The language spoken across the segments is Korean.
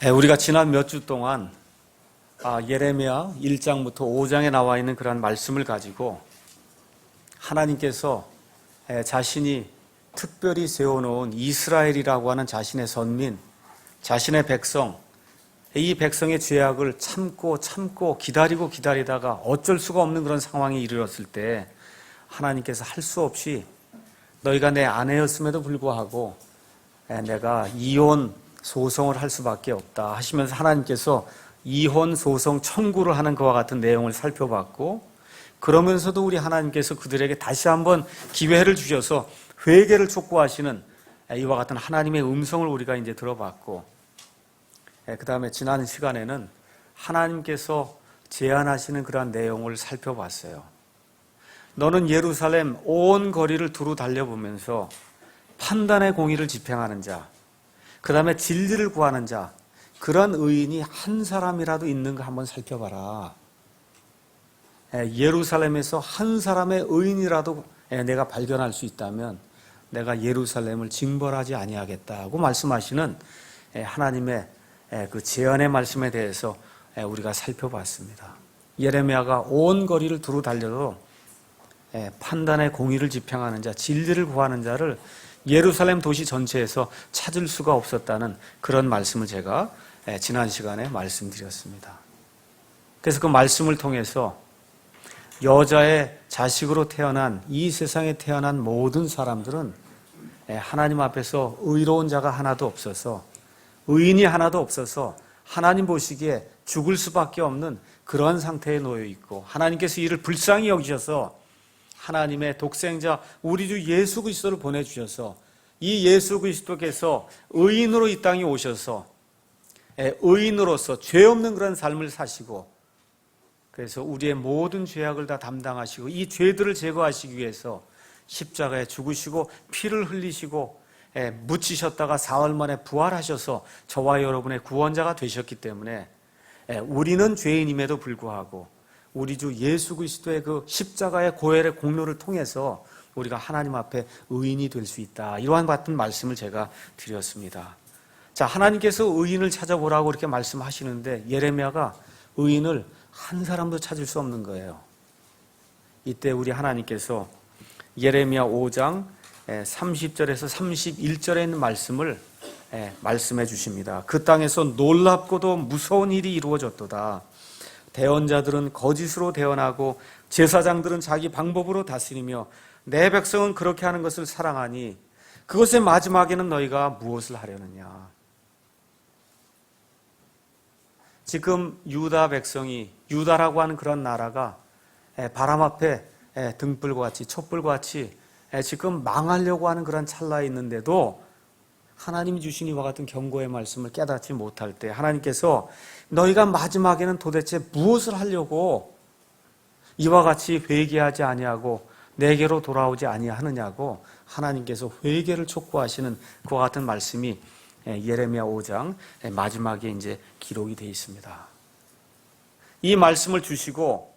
우리가 지난 몇 주 동안 예레미야 1장부터 5장에 나와 있는 그러한 말씀을 가지고 하나님께서 자신이 특별히 세워놓은 이스라엘이라고 하는 자신의 선민, 자신의 백성, 이 백성의 죄악을 참고 기다리다가 어쩔 수가 없는 그런 상황에 이르렀을 때 하나님께서 할 수 없이 너희가 내 아내였음에도 불구하고 내가 이혼 소송을 할 수밖에 없다 하시면서 하나님께서 이혼 소송 청구를 하는 그와 같은 내용을 살펴봤고, 그러면서도 우리 하나님께서 그들에게 다시 한번 기회를 주셔서 회개를 촉구하시는 이와 같은 하나님의 음성을 우리가 이제 들어봤고, 그 다음에 지난 시간에는 하나님께서 제안하시는 그러한 내용을 살펴봤어요. 너는 예루살렘 온 거리를 두루 달려보면서 판단의 공의를 집행하는 자, 그 다음에 진리를 구하는 자, 그런 의인이 한 사람이라도 있는가 한번 살펴봐라. 예루살렘에서 한 사람의 의인이라도 내가 발견할 수 있다면 내가 예루살렘을 징벌하지 아니하겠다고 말씀하시는 하나님의 그 제안의 말씀에 대해서 우리가 살펴봤습니다. 예레미야가 온 거리를 두루 달려도 판단의 공의를 집행하는 자, 진리를 구하는 자를 예루살렘 도시 전체에서 찾을 수가 없었다는 그런 말씀을 제가 지난 시간에 말씀드렸습니다. 그래서 그 말씀을 통해서 여자의 자식으로 태어난 이 세상에 태어난 모든 사람들은 하나님 앞에서 의로운 자가 하나도 없어서, 의인이 하나도 없어서 하나님 보시기에 죽을 수밖에 없는 그런 상태에 놓여 있고, 하나님께서 이를 불쌍히 여기셔서 하나님의 독생자 우리 주 예수 그리스도를 보내주셔서 이 예수 그리스도께서 의인으로 이 땅에 오셔서 의인으로서 죄 없는 그런 삶을 사시고, 그래서 우리의 모든 죄악을 다 담당하시고 이 죄들을 제거하시기 위해서 십자가에 죽으시고 피를 흘리시고 묻히셨다가 사흘 만에 부활하셔서 저와 여러분의 구원자가 되셨기 때문에 우리는 죄인임에도 불구하고 우리 주 예수 그리스도의 그 십자가의 고혈의 공로를 통해서 우리가 하나님 앞에 의인이 될 수 있다, 이러한 같은 말씀을 제가 드렸습니다. 자, 하나님께서 의인을 찾아보라고 이렇게 말씀하시는데 예레미야가 의인을 한 사람도 찾을 수 없는 거예요. 이때 우리 하나님께서 예레미야 5장 30절에서 31절에 있는 말씀을 말씀해 주십니다. 그 땅에서 놀랍고도 무서운 일이 이루어졌도다. 대언자들은 거짓으로 대언하고 제사장들은 자기 방법으로 다스리며 내 백성은 그렇게 하는 것을 사랑하니 그것의 마지막에는 너희가 무엇을 하려느냐. 지금 유다 백성이, 유다라고 하는 그런 나라가 바람 앞에 등불과 같이, 촛불과 같이 지금 망하려고 하는 그런 찰나에 있는데도 하나님이 주신 이와 같은 경고의 말씀을 깨닫지 못할 때 하나님께서 너희가 마지막에는 도대체 무엇을 하려고 이와 같이 회개하지 아니하고 내게로 돌아오지 아니하느냐고 하나님께서 회개를 촉구하시는 그와 같은 말씀이 예레미야 5장 마지막에 이제 기록이 되어 있습니다. 이 말씀을 주시고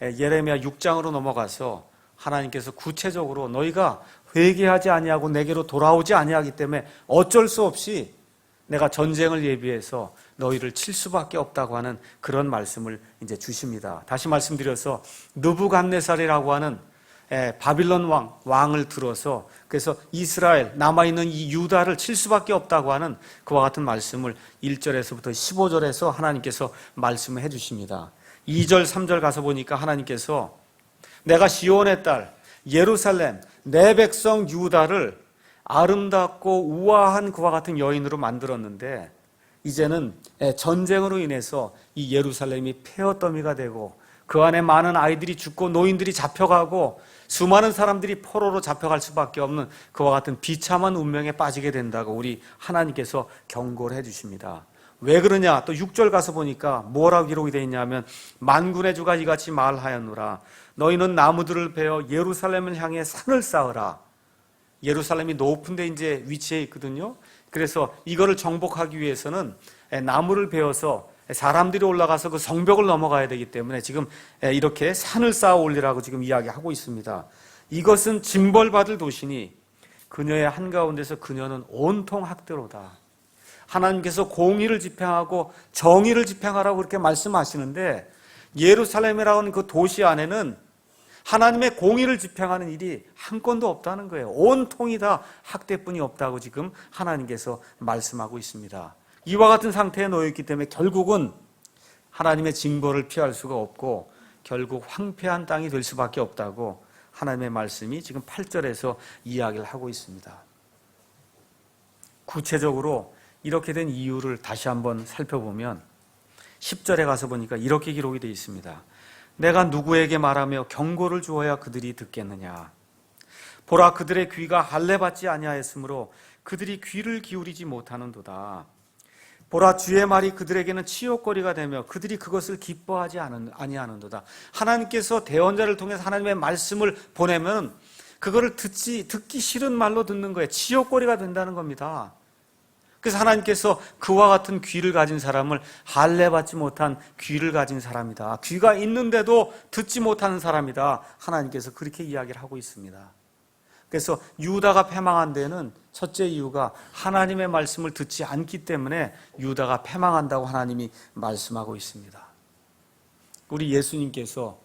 예레미야 6장으로 넘어가서 하나님께서 구체적으로 너희가 회개하지 아니하고 내게로 돌아오지 아니하기 때문에 어쩔 수 없이 내가 전쟁을 예비해서 너희를 칠 수밖에 없다고 하는 그런 말씀을 이제 주십니다. 다시 말씀드려서 느부갓네살이라고 하는 바빌론 왕을 들어서 그래서 이스라엘 남아있는 이 유다를 칠 수밖에 없다고 하는 그와 같은 말씀을 1절에서부터 15절에서 하나님께서 말씀을 해주십니다. 2절 3절 가서 보니까 하나님께서 내가 시온의 딸 예루살렘 내 백성 유다를 아름답고 우아한 그와 같은 여인으로 만들었는데 이제는 전쟁으로 인해서 이 예루살렘이 폐허더미가 되고 그 안에 많은 아이들이 죽고 노인들이 잡혀가고 수많은 사람들이 포로로 잡혀갈 수밖에 없는 그와 같은 비참한 운명에 빠지게 된다고 우리 하나님께서 경고를 해주십니다. 왜 그러냐? 또 6절 가서 보니까 뭐라고 기록이 되어 있냐면 만군의 주가 이같이 말하였노라. 너희는 나무들을 베어 예루살렘을 향해 산을 쌓으라. 예루살렘이 높은 데 이제 위치해 있거든요. 그래서 이거를 정복하기 위해서는 나무를 베어서 사람들이 올라가서 그 성벽을 넘어가야 되기 때문에 지금 이렇게 산을 쌓아 올리라고 지금 이야기하고 있습니다. 이것은 징벌받을 도시니 그녀의 한가운데서 그녀는 온통 학대로다. 하나님께서 공의를 집행하고 정의를 집행하라고 그렇게 말씀하시는데, 예루살렘이라는 그 도시 안에는 하나님의 공의를 집행하는 일이 한 건도 없다는 거예요. 온통이 다 학대뿐이 없다고 지금 하나님께서 말씀하고 있습니다. 이와 같은 상태에 놓여있기 때문에 결국은 하나님의 징벌을 피할 수가 없고 결국 황폐한 땅이 될 수밖에 없다고 하나님의 말씀이 지금 8절에서 이야기를 하고 있습니다. 구체적으로 이렇게 된 이유를 다시 한번 살펴보면 10절에 가서 보니까 이렇게 기록이 되어 있습니다. 내가 누구에게 말하며 경고를 주어야 그들이 듣겠느냐. 보라, 그들의 귀가 할례받지 아니하였으므로 그들이 귀를 기울이지 못하는도다. 보라, 주의 말이 그들에게는 치욕거리가 되며 그들이 그것을 기뻐하지 아니하는도다. 하나님께서 대언자를 통해서 하나님의 말씀을 보내면 그거를 듣기 싫은 말로 듣는 거예요. 치욕거리가 된다는 겁니다. 그래서 하나님께서 그와 같은 귀를 가진 사람을 할례받지 못한 귀를 가진 사람이다. 귀가 있는데도 듣지 못하는 사람이다. 하나님께서 그렇게 이야기를 하고 있습니다. 그래서 유다가 패망한 데는 첫째 이유가 하나님의 말씀을 듣지 않기 때문에 유다가 패망한다고 하나님이 말씀하고 있습니다. 우리 예수님께서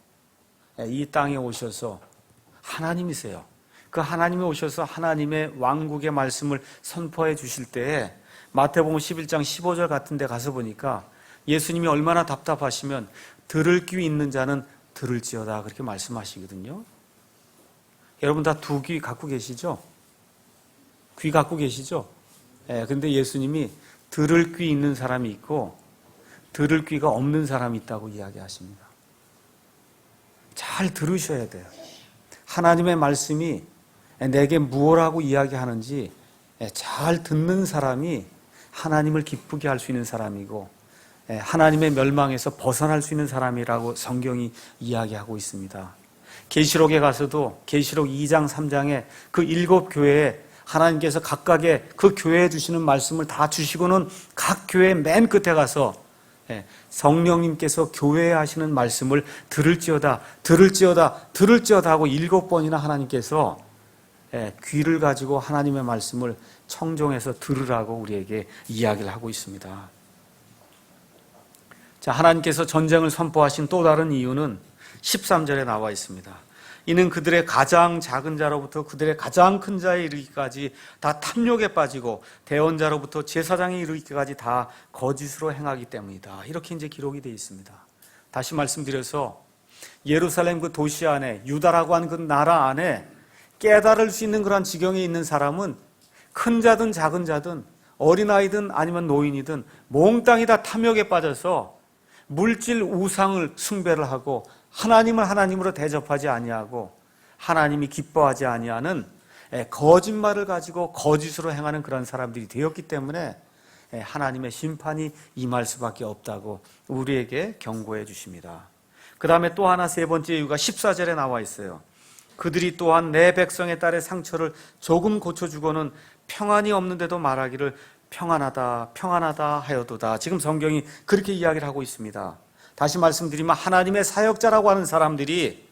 이 땅에 오셔서 하나님이세요. 그 하나님이 오셔서 하나님의 왕국의 말씀을 선포해 주실 때에 마태복음 11장 15절 같은 데 가서 보니까 예수님이 얼마나 답답하시면 들을 귀 있는 자는 들을지어다 그렇게 말씀하시거든요. 여러분 다 두 귀 갖고 계시죠? 귀 갖고 계시죠? 근데 예수님이 들을 귀 있는 사람이 있고 들을 귀가 없는 사람이 있다고 이야기하십니다. 잘 들으셔야 돼요. 하나님의 말씀이 내게 무엇라고 이야기하는지 잘 듣는 사람이 하나님을 기쁘게 할 수 있는 사람이고 하나님의 멸망에서 벗어날 수 있는 사람이라고 성경이 이야기하고 있습니다. 계시록에 가서도 계시록 2장 3장에 그 7교회에 하나님께서 각각의 그 교회에 주시는 말씀을 다 주시고는 각 교회 맨 끝에 가서 성령님께서 교회에 하시는 말씀을 들을지어다 들을지어다 들을지어다 하고 7번이나 하나님께서 귀를 가지고 하나님의 말씀을 청종해서 들으라고 우리에게 이야기를 하고 있습니다. 자, 하나님께서 전쟁을 선포하신 또 다른 이유는 13절에 나와 있습니다. 이는 그들의 가장 작은 자로부터 그들의 가장 큰 자에 이르기까지 다 탐욕에 빠지고 대언자로부터 제사장에 이르기까지 다 거짓으로 행하기 때문이다. 이렇게 이제 기록이 되어 있습니다. 다시 말씀드려서 예루살렘 그 도시 안에 유다라고 하는 그 나라 안에 깨달을 수 있는 그런 지경에 있는 사람은 큰 자든 작은 자든 어린아이든 아니면 노인이든 몽땅이 다 탐욕에 빠져서 물질 우상을 숭배를 하고 하나님을 하나님으로 대접하지 아니하고 하나님이 기뻐하지 아니하는 거짓말을 가지고 거짓으로 행하는 그런 사람들이 되었기 때문에 하나님의 심판이 임할 수밖에 없다고 우리에게 경고해 주십니다. 그 다음에 또 하나 세 번째 이유가 14절에 나와 있어요. 그들이 또한 내 백성의 딸의 상처를 조금 고쳐주고는 평안이 없는데도 말하기를 평안하다 평안하다 하여도다. 지금 성경이 그렇게 이야기를 하고 있습니다. 다시 말씀드리면 하나님의 사역자라고 하는 사람들이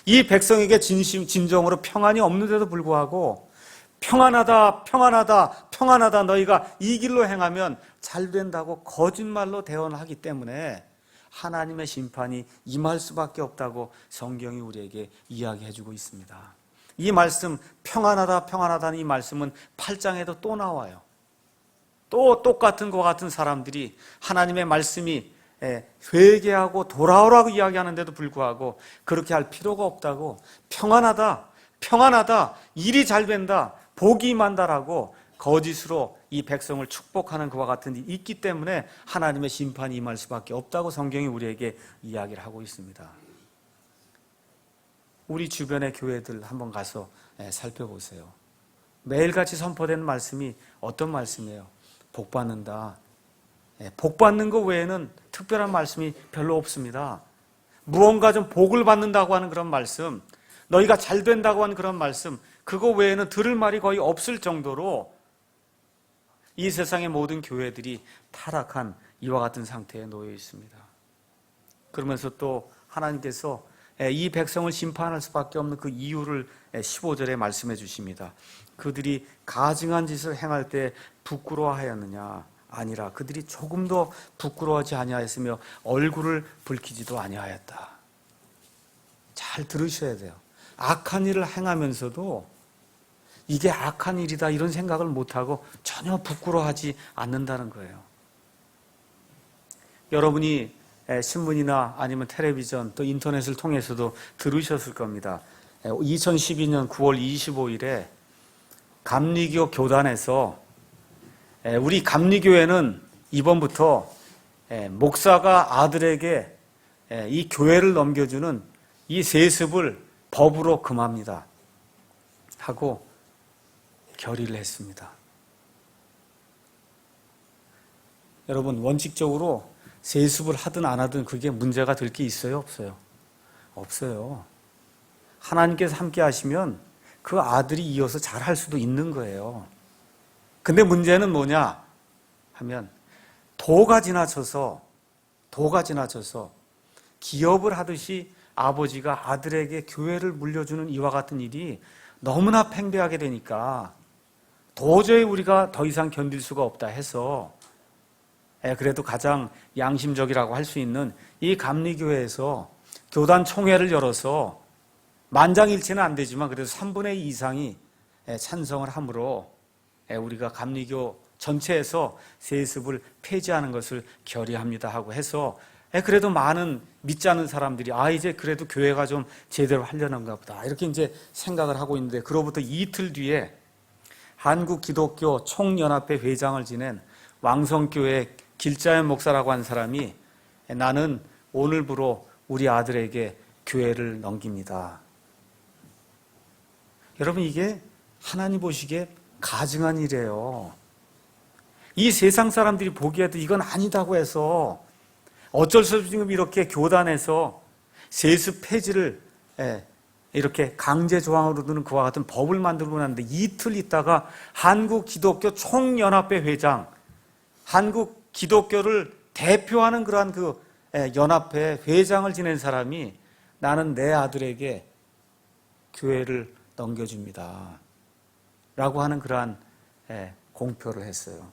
이 백성에게 진정으로 평안이 없는데도 불구하고 평안하다 평안하다 평안하다 너희가 이 길로 행하면 잘 된다고 거짓말로 대언을 하기 때문에 하나님의 심판이 임할 수밖에 없다고 성경이 우리에게 이야기해주고 있습니다. 이 말씀 평안하다 평안하다는 이 말씀은 8장에도 또 나와요. 또 똑같은 것 같은 사람들이 하나님의 말씀이 회개하고 돌아오라고 이야기하는데도 불구하고 그렇게 할 필요가 없다고 평안하다 평안하다 일이 잘 된다 복이 임한다라고 거짓으로 이 백성을 축복하는 그와 같은 일이 있기 때문에 하나님의 심판이 임할 수밖에 없다고 성경이 우리에게 이야기를 하고 있습니다. 우리 주변의 교회들 한번 가서 살펴보세요. 매일같이 선포되는 말씀이 어떤 말씀이에요? 복 받는다. 복 받는 것 외에는 특별한 말씀이 별로 없습니다. 무언가 좀 복을 받는다고 하는 그런 말씀, 너희가 잘 된다고 하는 그런 말씀, 그거 외에는 들을 말이 거의 없을 정도로 이 세상의 모든 교회들이 타락한 이와 같은 상태에 놓여 있습니다. 그러면서 또 하나님께서 이 백성을 심판할 수밖에 없는 그 이유를 15절에 말씀해 주십니다. 그들이 가증한 짓을 행할 때 부끄러워하였느냐? 아니라 그들이 조금도 부끄러워하지 아니하였으며 얼굴을 붉히지도 아니하였다. 잘 들으셔야 돼요. 악한 일을 행하면서도 이게 악한 일이다 이런 생각을 못하고 전혀 부끄러워하지 않는다는 거예요. 여러분이 신문이나 아니면 텔레비전 또 인터넷을 통해서도 들으셨을 겁니다. 2012년 9월 25일에 감리교 교단에서 우리 감리교회는 이번부터 목사가 아들에게 이 교회를 넘겨주는 이 세습을 법으로 금합니다 하고 결의를 했습니다. 여러분, 원칙적으로 세습을 하든 안 하든 그게 문제가 될 게 있어요? 없어요? 없어요. 하나님께서 함께 하시면 그 아들이 이어서 잘할 수도 있는 거예요. 근데 문제는 뭐냐 하면 도가 지나쳐서 기업을 하듯이 아버지가 아들에게 교회를 물려주는 이와 같은 일이 너무나 팽배하게 되니까 도저히 우리가 더 이상 견딜 수가 없다 해서 그래도 가장 양심적이라고 할 수 있는 이 감리교회에서 교단 총회를 열어서 만장일치는 안 되지만 그래도 3분의 2 이상이 찬성을 함으로 우리가 감리교 전체에서 세습을 폐지하는 것을 결의합니다 하고 해서 그래도 많은 믿지 않는 사람들이 이제 그래도 교회가 좀 제대로 하려는가 보다 이렇게 이제 생각을 하고 있는데 그로부터 이틀 뒤에 한국기독교 총연합회 회장을 지낸 왕성교회 길자연 목사라고 한 사람이 나는 오늘부로 우리 아들에게 교회를 넘깁니다. 여러분, 이게 하나님 보시기에 가증한 일이에요. 이 세상 사람들이 보기에도 이건 아니다고 해서 어쩔 수 없이 지금 이렇게 교단에서 세습 폐지를 이렇게 강제 조항으로 두는 그와 같은 법을 만들고 났는데 이틀 있다가 한국기독교 총연합회 회장, 한국 기독교를 대표하는 그러한 그 연합회 회장을 지낸 사람이 나는 내 아들에게 교회를 넘겨줍니다 라고 하는 그러한 공표를 했어요.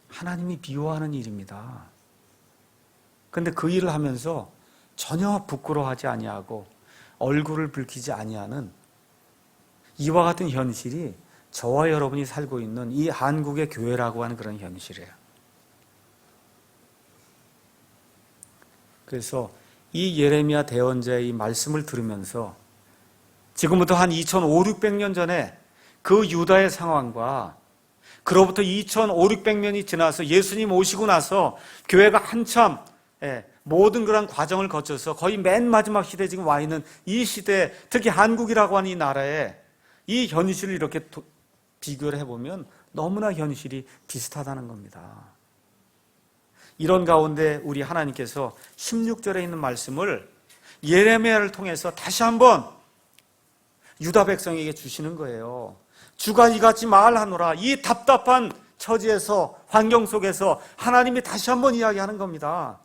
하나님이 미워하는 일입니다. 그런데 그 일을 하면서 전혀 부끄러워하지 아니하고 얼굴을 붉히지 아니하는 이와 같은 현실이 저와 여러분이 살고 있는 이 한국의 교회라고 하는 그런 현실이에요. 그래서 이 예레미야 대언자의 이 말씀을 들으면서 지금부터 한 2500~600년 전에 그 유다의 상황과 그로부터 2500~600년이 지나서 예수님 오시고 나서 교회가 한참 모든 그런 과정을 거쳐서 거의 맨 마지막 시대에 지금 와 있는 이 시대, 특히 한국이라고 하는 이 나라에 이 현실을 이렇게 비교를 해보면 너무나 현실이 비슷하다는 겁니다. 이런 가운데 우리 하나님께서 16절에 있는 말씀을 예레미야를 통해서 다시 한번 유다 백성에게 주시는 거예요. 주가 이같이 말하노라. 이 답답한 처지에서, 환경 속에서 하나님이 다시 한번 이야기하는 겁니다.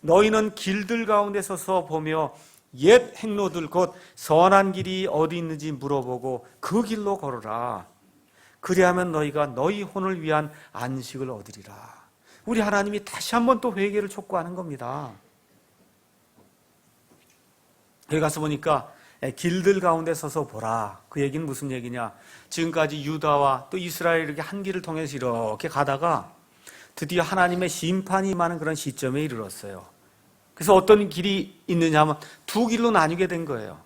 너희는 길들 가운데 서서 보며 옛 행로들 곧 선한 길이 어디 있는지 물어보고 그 길로 걸어라. 그리하면 너희가 너희 혼을 위한 안식을 얻으리라. 우리 하나님이 다시 한번 또 회개를 촉구하는 겁니다. 여기 가서 보니까 길들 가운데 서서 보라. 그 얘기는 무슨 얘기냐? 지금까지 유다와 또 이스라엘 이렇게 한 길을 통해서 이렇게 가다가 드디어 하나님의 심판이 임하는 그런 시점에 이르렀어요. 그래서 어떤 길이 있느냐 하면 두 길로 나뉘게 된 거예요.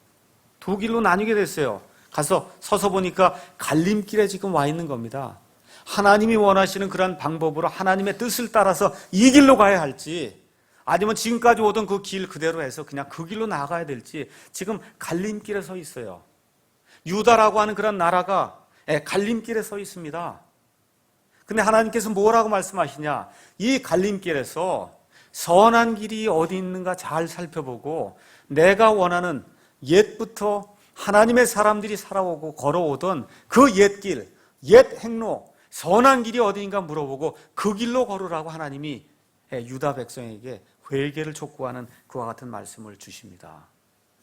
두 길로 나뉘게 됐어요. 가서 서서 보니까 갈림길에 지금 와 있는 겁니다. 하나님이 원하시는 그런 방법으로 하나님의 뜻을 따라서 이 길로 가야 할지 아니면 지금까지 오던 그 길 그대로 해서 그냥 그 길로 나가야 될지 지금 갈림길에 서 있어요. 유다라고 하는 그런 나라가 갈림길에 서 있습니다. 근데 하나님께서 뭐라고 말씀하시냐? 이 갈림길에서 선한 길이 어디 있는가 잘 살펴보고 내가 원하는 옛부터 하나님의 사람들이 살아오고 걸어오던 그 옛길, 옛 행로, 선한 길이 어디인가 물어보고 그 길로 걸으라고 하나님이 유다 백성에게 회개를 촉구하는 그와 같은 말씀을 주십니다.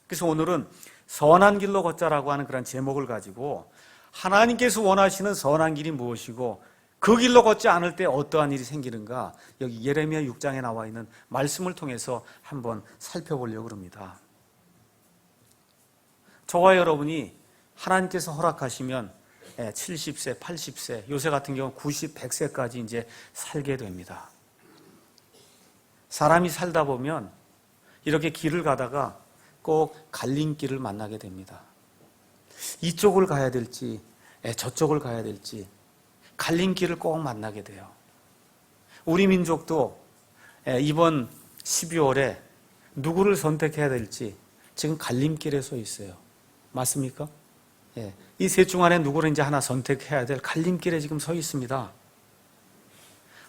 그래서 오늘은 선한 길로 걷자라고 하는 그런 제목을 가지고 하나님께서 원하시는 선한 길이 무엇이고 그 길로 걷지 않을 때 어떠한 일이 생기는가, 여기 예레미야 6장에 나와 있는 말씀을 통해서 한번 살펴보려고 합니다. 저와 여러분이 하나님께서 허락하시면 70세, 80세, 요새 같은 경우 90, 100세까지 이제 살게 됩니다. 사람이 살다 보면 이렇게 길을 가다가 꼭 갈림길을 만나게 됩니다. 이쪽을 가야 될지 저쪽을 가야 될지 갈림길을 꼭 만나게 돼요. 우리 민족도 이번 12월에 누구를 선택해야 될지 지금 갈림길에 서 있어요. 맞습니까? 이 셋 중 안에 누구를 이제 하나 선택해야 될 갈림길에 지금 서 있습니다.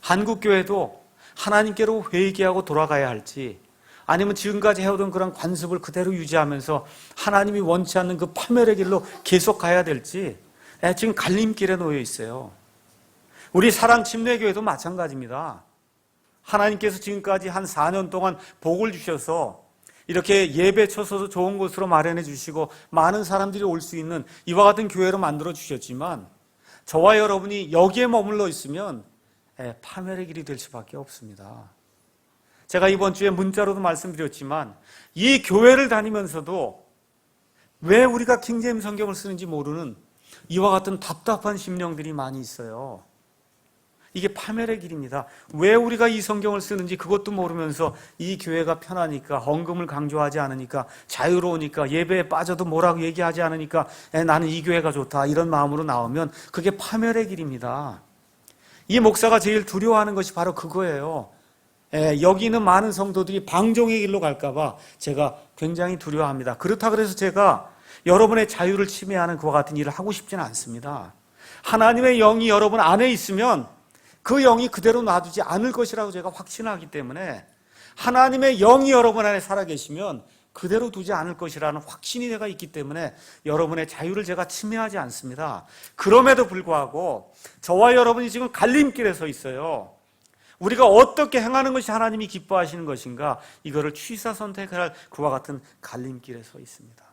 한국교회도 하나님께로 회개하고 돌아가야 할지, 아니면 지금까지 해오던 그런 관습을 그대로 유지하면서 하나님이 원치 않는 그 파멸의 길로 계속 가야 될지 지금 갈림길에 놓여 있어요. 우리 사랑 침례교회도 마찬가지입니다. 하나님께서 지금까지 한 4년 동안 복을 주셔서 이렇게 예배 쳐서도 좋은 곳으로 마련해 주시고 많은 사람들이 올 수 있는 이와 같은 교회로 만들어 주셨지만 저와 여러분이 여기에 머물러 있으면 파멸의 길이 될 수밖에 없습니다. 제가 이번 주에 문자로도 말씀드렸지만 이 교회를 다니면서도 왜 우리가 킹제임스 성경을 쓰는지 모르는 이와 같은 답답한 심령들이 많이 있어요. 이게 파멸의 길입니다. 왜 우리가 이 성경을 쓰는지 그것도 모르면서 이 교회가 편하니까, 헌금을 강조하지 않으니까, 자유로우니까, 예배에 빠져도 뭐라고 얘기하지 않으니까 나는 이 교회가 좋다 이런 마음으로 나오면 그게 파멸의 길입니다. 이 목사가 제일 두려워하는 것이 바로 그거예요. 여기 있는 많은 성도들이 방종의 길로 갈까 봐 제가 굉장히 두려워합니다. 그렇다 그래서 제가 여러분의 자유를 침해하는 그와 같은 일을 하고 싶지는 않습니다. 하나님의 영이 여러분 안에 있으면 그 영이 그대로 놔두지 않을 것이라고 제가 확신하기 때문에, 하나님의 영이 여러분 안에 살아계시면 그대로 두지 않을 것이라는 확신이 제가 있기 때문에 여러분의 자유를 제가 침해하지 않습니다. 그럼에도 불구하고 저와 여러분이 지금 갈림길에 서 있어요. 우리가 어떻게 행하는 것이 하나님이 기뻐하시는 것인가, 이거를 취사 선택할 그와 같은 갈림길에 서 있습니다.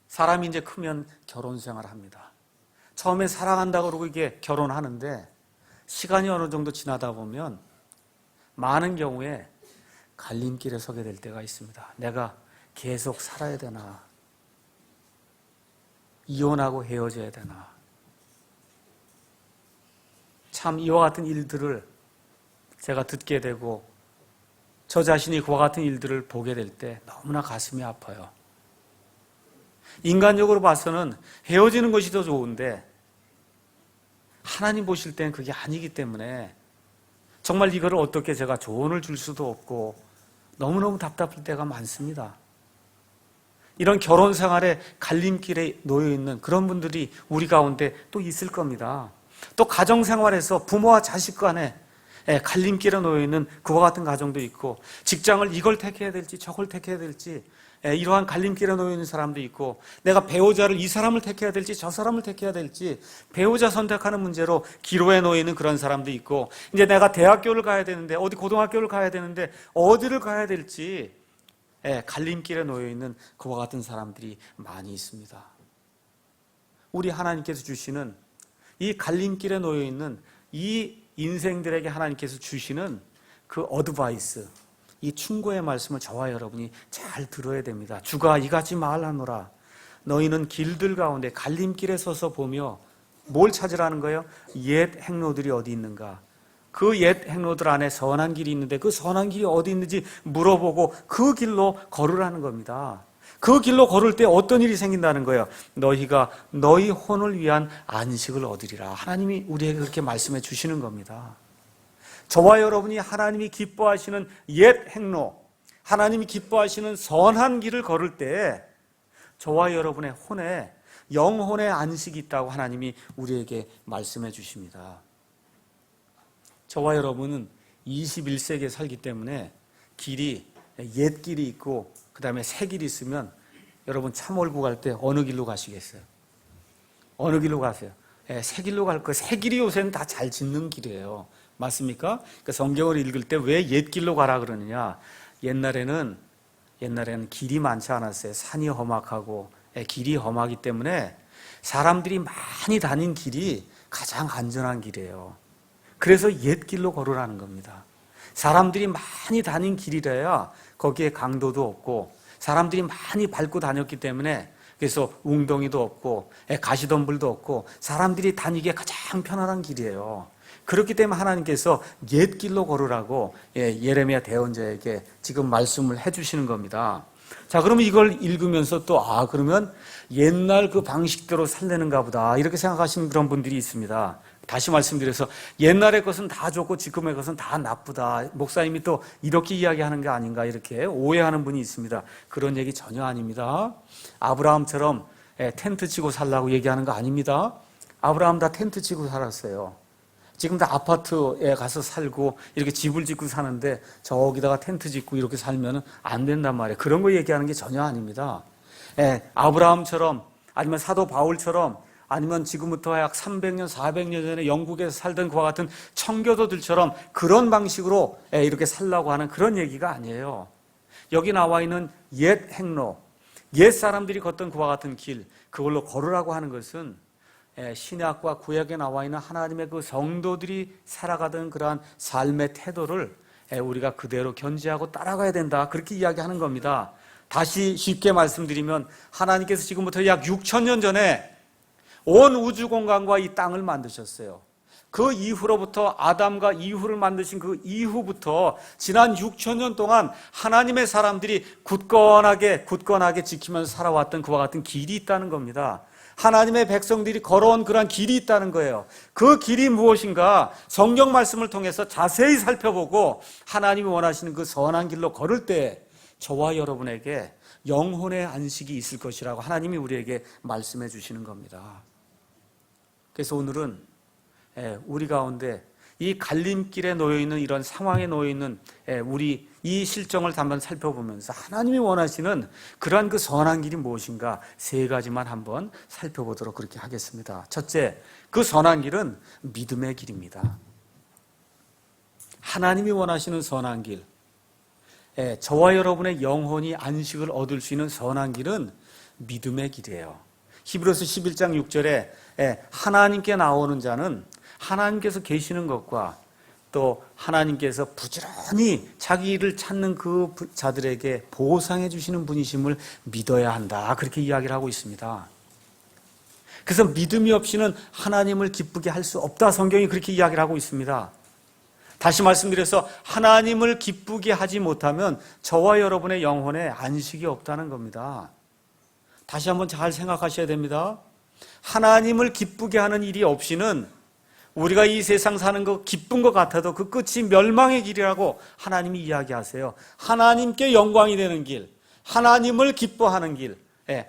사람이 이제 크면 결혼 생활을 합니다. 처음에 사랑한다고 그러고 이게 결혼하는데 시간이 어느 정도 지나다 보면 많은 경우에 갈림길에 서게 될 때가 있습니다. 내가 계속 살아야 되나? 이혼하고 헤어져야 되나? 참 이와 같은 일들을 제가 듣게 되고 저 자신이 그와 같은 일들을 보게 될 때 너무나 가슴이 아파요. 인간적으로 봐서는 헤어지는 것이 더 좋은데 하나님 보실 땐 그게 아니기 때문에 정말 이거를 어떻게 제가 조언을 줄 수도 없고 너무너무 답답할 때가 많습니다. 이런 결혼 생활에 갈림길에 놓여 있는 그런 분들이 우리 가운데 또 있을 겁니다. 또 가정 생활에서 부모와 자식 간에 갈림길에 놓여 있는 그와 같은 가정도 있고, 직장을 이걸 택해야 될지 저걸 택해야 될지 이러한 갈림길에 놓여 있는 사람도 있고, 내가 배우자를 이 사람을 택해야 될지 저 사람을 택해야 될지 배우자 선택하는 문제로 기로에 놓여 있는 그런 사람도 있고, 이제 내가 대학교를 가야 되는데 어디 고등학교를 가야 되는데 어디를 가야 될지 갈림길에 놓여 있는 그와 같은 사람들이 많이 있습니다. 우리 하나님께서 주시는 이 갈림길에 놓여 있는 이 인생들에게 하나님께서 주시는 그 어드바이스, 이 충고의 말씀을 저와 여러분이 잘 들어야 됩니다. 주가 이같이 말하노라. 너희는 길들 가운데 갈림길에 서서 보며 뭘 찾으라는 거예요? 옛 행로들이 어디 있는가? 그 옛 행로들 안에 선한 길이 있는데 그 선한 길이 어디 있는지 물어보고 그 길로 걸으라는 겁니다. 그 길로 걸을 때 어떤 일이 생긴다는 거예요? 너희가 너희 혼을 위한 안식을 얻으리라. 하나님이 우리에게 그렇게 말씀해 주시는 겁니다. 저와 여러분이 하나님이 기뻐하시는 옛 행로, 하나님이 기뻐하시는 선한 길을 걸을 때 저와 여러분의 혼에 영혼의 안식이 있다고 하나님이 우리에게 말씀해 주십니다. 저와 여러분은 21세기에 살기 때문에 길이 옛 길이 있고 그 다음에 새 길이 있으면 여러분 차 몰고 갈 때 어느 길로 가시겠어요? 어느 길로 가세요? 새 길로 갈 거예요. 새 길이 요새는 다 잘 짓는 길이에요. 맞습니까? 그러니까 성경을 읽을 때 왜 옛길로 가라 그러느냐? 옛날에는 길이 많지 않았어요. 산이 험악하고 길이 험하기 때문에 사람들이 많이 다닌 길이 가장 안전한 길이에요. 그래서 옛길로 걸으라는 겁니다. 사람들이 많이 다닌 길이라야 거기에 강도도 없고 사람들이 많이 밟고 다녔기 때문에 그래서 웅덩이도 없고 가시덤불도 없고 사람들이 다니기에 가장 편안한 길이에요. 그렇기 때문에 하나님께서 옛길로 걸으라고 예레미야 대언자에게 지금 말씀을 해주시는 겁니다. 자, 그러면 이걸 읽으면서 또 그러면 옛날 그 방식대로 살려는가 보다 이렇게 생각하시는 그런 분들이 있습니다. 다시 말씀드려서 옛날의 것은 다 좋고 지금의 것은 다 나쁘다. 목사님이 또 이렇게 이야기하는 게 아닌가 이렇게 오해하는 분이 있습니다. 그런 얘기 전혀 아닙니다. 아브라함처럼 텐트 치고 살라고 얘기하는 거 아닙니다. 아브라함 다 텐트 치고 살았어요. 지금 다 아파트에 가서 살고 이렇게 집을 짓고 사는데 저기다가 텐트 짓고 이렇게 살면 안 된단 말이에요. 그런 거 얘기하는 게 전혀 아닙니다. 아브라함처럼 아니면 사도 바울처럼 아니면 지금부터 약 300년, 400년 전에 영국에서 살던 그와 같은 청교도들처럼 그런 방식으로 이렇게 살라고 하는 그런 얘기가 아니에요. 여기 나와 있는 옛 행로, 옛 사람들이 걷던 그와 같은 길, 그걸로 걸으라고 하는 것은 신약과 구약에 나와 있는 하나님의 그 성도들이 살아가던 그러한 삶의 태도를 우리가 그대로 견지하고 따라가야 된다. 그렇게 이야기하는 겁니다. 다시 쉽게 말씀드리면 하나님께서 지금부터 약 6,000년 전에 온 우주 공간과 이 땅을 만드셨어요. 그 이후로부터 아담과 이후를 만드신 그 이후부터 지난 6,000년 동안 하나님의 사람들이 굳건하게 지키면서 살아왔던 그와 같은 길이 있다는 겁니다. 하나님의 백성들이 걸어온 그러한 길이 있다는 거예요. 그 길이 무엇인가 성경 말씀을 통해서 자세히 살펴보고 하나님이 원하시는 그 선한 길로 걸을 때 저와 여러분에게 영혼의 안식이 있을 것이라고 하나님이 우리에게 말씀해 주시는 겁니다. 그래서 오늘은 우리 가운데 이 갈림길에 놓여있는 이런 상황에 놓여있는 우리 이 실정을 한번 살펴보면서 하나님이 원하시는 그러한 그 선한 길이 무엇인가 3가지만 한번 살펴보도록 그렇게 하겠습니다. 첫째, 그 선한 길은 믿음의 길입니다. 하나님이 원하시는 선한 길, 저와 여러분의 영혼이 안식을 얻을 수 있는 선한 길은 믿음의 길이에요. 히브리서 11장 6절에 하나님께 나오는 자는 하나님께서 계시는 것과 또 하나님께서 부지런히 자기 일을 찾는 그 자들에게 보상해 주시는 분이심을 믿어야 한다. 그렇게 이야기를 하고 있습니다. 그래서 믿음이 없이는 하나님을 기쁘게 할 수 없다. 성경이 그렇게 이야기를 하고 있습니다. 다시 말씀드려서 하나님을 기쁘게 하지 못하면 저와 여러분의 영혼에 안식이 없다는 겁니다. 다시 한번 잘 생각하셔야 됩니다. 하나님을 기쁘게 하는 일이 없이는 우리가 이 세상 사는 거 기쁜 것 같아도 그 끝이 멸망의 길이라고 하나님이 이야기하세요. 하나님께 영광이 되는 길, 하나님을 기뻐하는 길,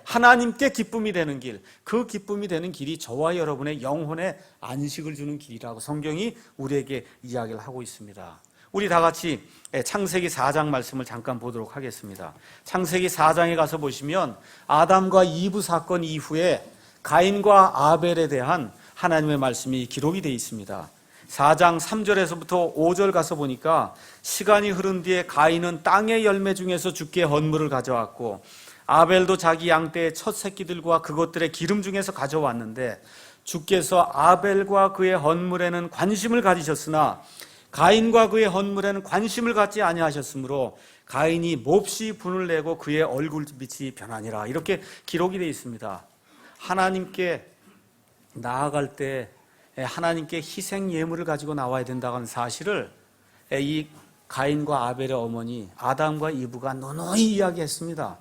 하나님께 기쁨이 되는 길, 그 기쁨이 되는 길이 저와 여러분의 영혼에 안식을 주는 길이라고 성경이 우리에게 이야기를 하고 있습니다. 우리 다 같이 창세기 4장 말씀을 잠깐 보도록 하겠습니다. 창세기 4장에 가서 보시면 아담과 이브 사건 이후에 가인과 아벨에 대한 하나님의 말씀이 기록이 되어 있습니다. 4장 3절에서부터 5절 가서 보니까 시간이 흐른 뒤에 가인은 땅의 열매 중에서 주께 헌물을 가져왔고 아벨도 자기 양떼의 첫 새끼들과 그것들의 기름 중에서 가져왔는데 주께서 아벨과 그의 헌물에는 관심을 가지셨으나 가인과 그의 헌물에는 관심을 갖지 아니하셨으므로 가인이 몹시 분을 내고 그의 얼굴빛이 변하니라. 이렇게 기록이 되어 있습니다. 하나님께 나아갈 때 하나님께 희생 예물을 가지고 나와야 된다는 사실을 이 가인과 아벨의 어머니 아담과 이브가 노노히 이야기했습니다.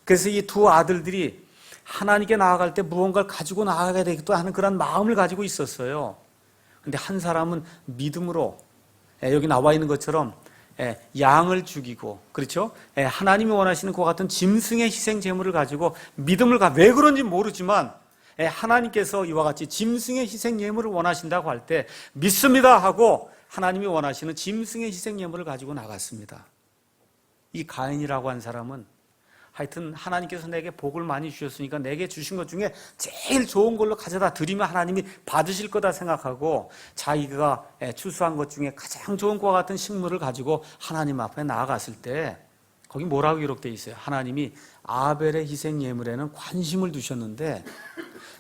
그래서 이 두 아들들이 하나님께 나아갈 때 무언가를 가지고 나아가야 되겠다 하는 그런 마음을 가지고 있었어요. 그런데 한 사람은 믿음으로 여기 나와 있는 것처럼 양을 죽이고, 그렇죠? 하나님이 원하시는 것 같은 짐승의 희생 제물을 가지고 믿음을 왜 그런지 모르지만 하나님께서 이와 같이 짐승의 희생 예물을 원하신다고 할 때 믿습니다 하고 하나님이 원하시는 짐승의 희생 예물을 가지고 나갔습니다. 이 가인이라고 한 사람은 하여튼 하나님께서 내게 복을 많이 주셨으니까 내게 주신 것 중에 제일 좋은 걸로 가져다 드리면 하나님이 받으실 거다 생각하고 자기가 추수한 것 중에 가장 좋은 것과 같은 식물을 가지고 하나님 앞에 나아갔을 때 거기 뭐라고 기록되어 있어요? 하나님이 아벨의 희생 예물에는 관심을 두셨는데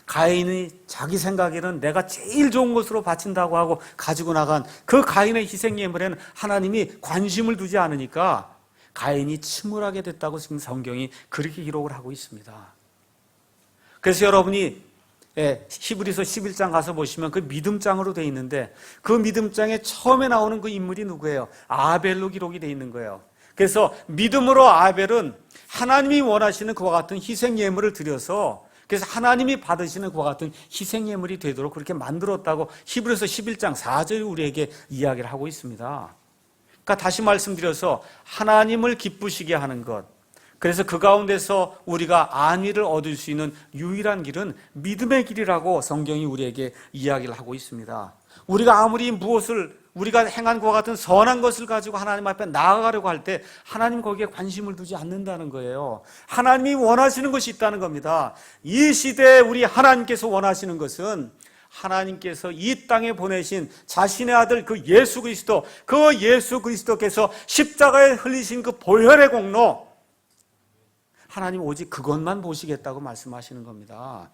가인이 자기 생각에는 내가 제일 좋은 것으로 바친다고 하고 가지고 나간 그 가인의 희생 예물에는 하나님이 관심을 두지 않으니까 가인이 침울하게 됐다고 지금 성경이 그렇게 기록을 하고 있습니다. 그래서 여러분이 히브리서 11장 가서 보시면 그 믿음장으로 되어 있는데 그 믿음장에 처음에 나오는 그 인물이 누구예요? 아벨로 기록이 되어 있는 거예요. 그래서 믿음으로 아벨은 하나님이 원하시는 그와 같은 희생 예물을 드려서 그래서 하나님이 받으시는 그와 같은 희생 예물이 되도록 그렇게 만들었다고 히브리서 11장 4절이 우리에게 이야기를 하고 있습니다. 그러니까 다시 말씀드려서 하나님을 기쁘시게 하는 것, 그래서 그 가운데서 우리가 안위를 얻을 수 있는 유일한 길은 믿음의 길이라고 성경이 우리에게 이야기를 하고 있습니다. 우리가 아무리 무엇을 우리가 행한 것과 같은 선한 것을 가지고 하나님 앞에 나아가려고 할 때 하나님 거기에 관심을 두지 않는다는 거예요. 하나님이 원하시는 것이 있다는 겁니다. 이 시대에 우리 하나님께서 원하시는 것은 하나님께서 이 땅에 보내신 자신의 아들 그 예수 그리스도께서 십자가에 흘리신 그 보혈의 공로, 하나님 오직 그것만 보시겠다고 말씀하시는 겁니다.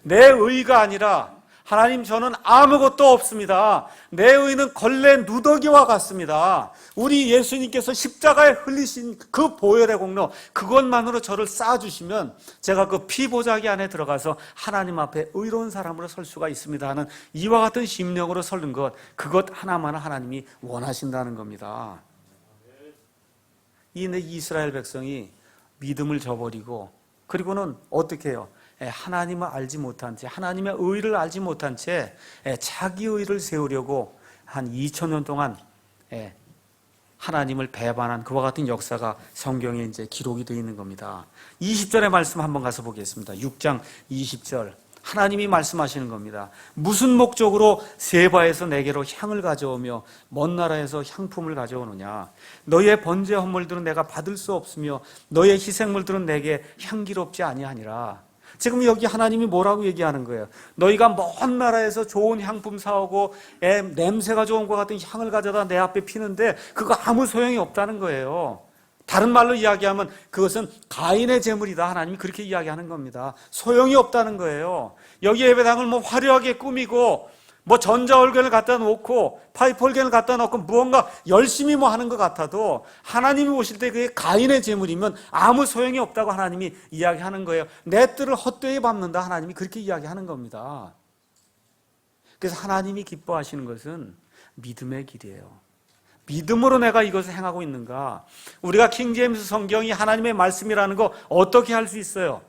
내 의가 아니라 하나님 저는 아무것도 없습니다. 내 의는 걸레 누더기와 같습니다. 우리 예수님께서 십자가에 흘리신 그 보혈의 공로, 그것만으로 저를 쌓아주시면 제가 그 피보자기 안에 들어가서 하나님 앞에 의로운 사람으로 설 수가 있습니다 하는 이와 같은 심령으로 서는 것, 그것 하나만 하나님이 원하신다는 겁니다. 이 이스라엘 백성이 믿음을 저버리고 그리고는 어떻게 해요? 하나님을 알지 못한 채, 하나님의 의를 알지 못한 채 자기 의를 세우려고 한 2000년 동안 하나님을 배반한 그와 같은 역사가 성경에 이제 기록이 되어 있는 겁니다. 20절의 말씀 한번 가서 보겠습니다. 6장 20절. 하나님이 말씀하시는 겁니다. 무슨 목적으로 세바에서 내게로 향을 가져오며 먼 나라에서 향품을 가져오느냐? 너희의 번제 헌물들은 내가 받을 수 없으며 너희의 희생물들은 내게 향기롭지 아니하니라. 지금 여기 하나님이 뭐라고 얘기하는 거예요? 너희가 먼 나라에서 좋은 향품 사오고 냄새가 좋은 것 같은 향을 가져다 내 앞에 피는데 그거 아무 소용이 없다는 거예요. 다른 말로 이야기하면 그것은 가인의 제물이다. 하나님이 그렇게 이야기하는 겁니다. 소용이 없다는 거예요. 여기 예배당을 뭐 화려하게 꾸미고 뭐 전자올겐을 갖다 놓고 파이프 올겐을 갖다 놓고 무언가 열심히 뭐 하는 것 같아도 하나님이 오실 때 그게 가인의 제물이면 아무 소용이 없다고 하나님이 이야기하는 거예요. 내 뜰을 헛되이 밟는다. 하나님이 그렇게 이야기하는 겁니다. 그래서 하나님이 기뻐하시는 것은 믿음의 길이에요. 믿음으로 내가 이것을 행하고 있는가? 우리가 킹제임스 성경이 하나님의 말씀이라는 거 어떻게 할 수 있어요?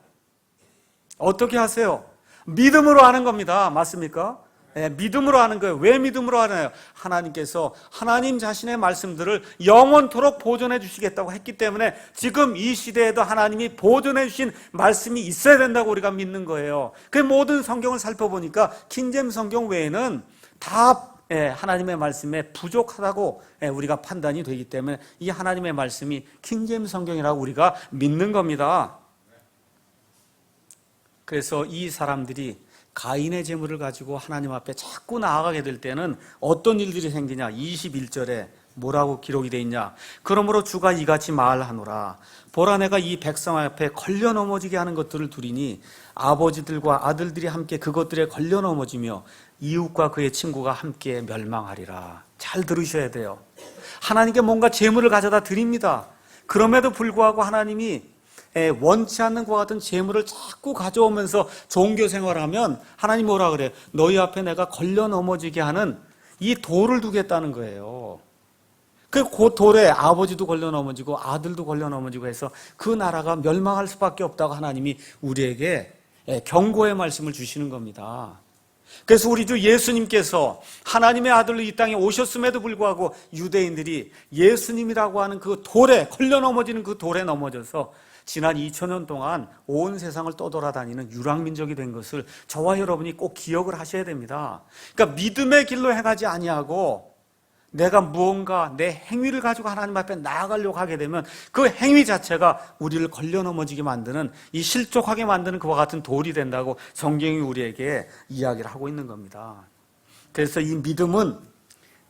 어떻게 하세요? 믿음으로 하는 겁니다. 맞습니까? 믿음으로 하는 거예요. 왜 믿음으로 하나요? 하나님께서 하나님 자신의 말씀들을 영원토록 보존해 주시겠다고 했기 때문에 지금 이 시대에도 하나님이 보존해 주신 말씀이 있어야 된다고 우리가 믿는 거예요. 그 모든 성경을 살펴보니까 킹제임스 성경 외에는 다 하나님의 말씀에 부족하다고 우리가 판단이 되기 때문에 이 하나님의 말씀이 킹제임스 성경이라고 우리가 믿는 겁니다. 그래서 이 사람들이 가인의 제물을 가지고 하나님 앞에 자꾸 나아가게 될 때는 어떤 일들이 생기냐? 21절에 뭐라고 기록이 되어 있냐? 그러므로 주가 이같이 말하노라. 보라, 내가 이 백성 앞에 걸려 넘어지게 하는 것들을 두리니 아버지들과 아들들이 함께 그것들에 걸려 넘어지며 이웃과 그의 친구가 함께 멸망하리라. 잘 들으셔야 돼요. 하나님께 뭔가 제물을 가져다 드립니다. 그럼에도 불구하고 하나님이 원치 않는 것과 같은 재물을 자꾸 가져오면서 종교 생활하면 하나님 뭐라 그래? 너희 앞에 내가 걸려 넘어지게 하는 이 돌을 두겠다는 거예요. 그 돌에 아버지도 걸려 넘어지고 아들도 걸려 넘어지고 해서 그 나라가 멸망할 수밖에 없다고 하나님이 우리에게 경고의 말씀을 주시는 겁니다. 그래서 우리 주 예수님께서 하나님의 아들로 이 땅에 오셨음에도 불구하고 유대인들이 예수님이라고 하는 그 돌에 걸려 넘어지는 그 돌에 넘어져서 지난 2000년 동안 온 세상을 떠돌아다니는 유랑민족이 된 것을 저와 여러분이 꼭 기억을 하셔야 됩니다. 그러니까 믿음의 길로 행하지 아니하고 내가 무언가 내 행위를 가지고 하나님 앞에 나아가려고 하게 되면 그 행위 자체가 우리를 걸려 넘어지게 만드는, 이 실족하게 만드는 그와 같은 돌이 된다고 성경이 우리에게 이야기를 하고 있는 겁니다. 그래서 이 믿음은